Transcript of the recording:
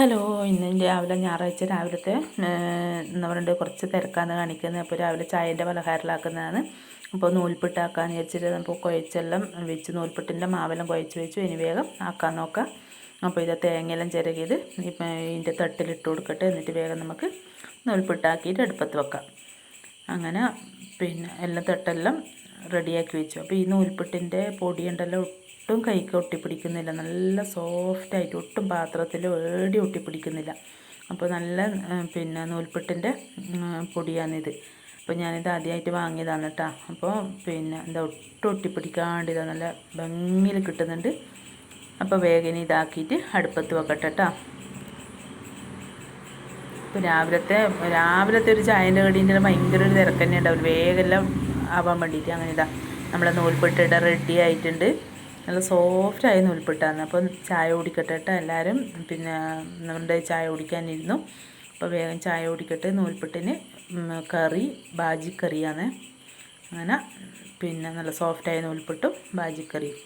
Hello, ഇന്ന് രാവിലെ ഞായറാഴ്ച രാവിലത്തെ എന്താ പറയുക കുറച്ച് തിരക്കാന്ന് കാണിക്കുന്നത്. അപ്പോൾ രാവിലെ ചായൻ്റെ പലഹാരത്തിലാക്കുന്നതാണ്. അപ്പോൾ നൂൽപുട്ടാക്കാന്ന് വിചാരിച്ചിട്ട് അപ്പോൾ കുഴച്ചെല്ലാം വെച്ച് നൂൽപുട്ടിൻ്റെ മാവെല്ലാം കുഴച്ച് വെച്ചു. ഇനി വേഗം ആക്കാൻ നോക്കാം. അപ്പോൾ ഇത് തേങ്ങയെല്ലാം ചിരകിയത് ഇപ്പം ഇതിൻ്റെ തട്ടിലിട്ട് കൊടുക്കട്ടെ. എന്നിട്ട് വേഗം നമുക്ക് നൂൽപുട്ടാക്കിയിട്ട് അടുപ്പത്ത് വെക്കാം. അങ്ങനെ പിന്നെ എല്ലാം തട്ടെല്ലാം റെഡിയാക്കി വെച്ചു. അപ്പോൾ ഈ നൂൽപുട്ടിൻ്റെ പൊടിയുണ്ടല്ലോ ഒട്ടും കൈക്ക് ഒട്ടിപ്പിടിക്കുന്നില്ല. നല്ല സോഫ്റ്റായിട്ട് ഒട്ടും പാത്രത്തിൽ ഏടി ഒട്ടിപ്പിടിക്കുന്നില്ല. അപ്പോൾ നല്ല പിന്നെ നൂൽപുട്ടിൻ്റെ പൊടിയാണിത്. അപ്പോൾ ഞാനിത് ആദ്യമായിട്ട് വാങ്ങിയതാണ് കേട്ടോ. അപ്പോൾ പിന്നെ എന്താ ഒട്ടും ഒട്ടിപ്പിടിക്കാണ്ട് ഇതാ നല്ല ഭംഗിയിൽ കിട്ടുന്നുണ്ട്. അപ്പോൾ വേഗം ഇതാക്കിയിട്ട് അടുപ്പത്ത് വെക്കട്ടെ കേട്ടോ. ഇപ്പോൾ രാവിലത്തെ ഒരു ചായൻ്റെ കടീൻ്റെ ഭയങ്കര ഒരു തിരക്ക് തന്നെ ഉണ്ടാവില്ല. വേഗമെല്ലാം ആവാൻ വേണ്ടിയിട്ട് അങ്ങനെ ഇതാ നമ്മളെ നൂൽപുട്ടിയുടെ റെഡി ആയിട്ടുണ്ട്. നല്ല സോഫ്റ്റായ നൂൽപുട്ടാണ്. അപ്പം ചായ കുടിക്കട്ടെ കേട്ടോ എല്ലാവരും. പിന്നെ നമ്മുടെ ചായ കുടിക്കാനിരുന്നു. അപ്പോൾ വേഗം ചായ കുടിക്കട്ടെ. നൂൽപുട്ടിന് കറി ബാജിക്കറിയാണ്. അങ്ങനെ പിന്നെ നല്ല സോഫ്റ്റായ നൂൽപുട്ടും ബാജിക്കറിയും.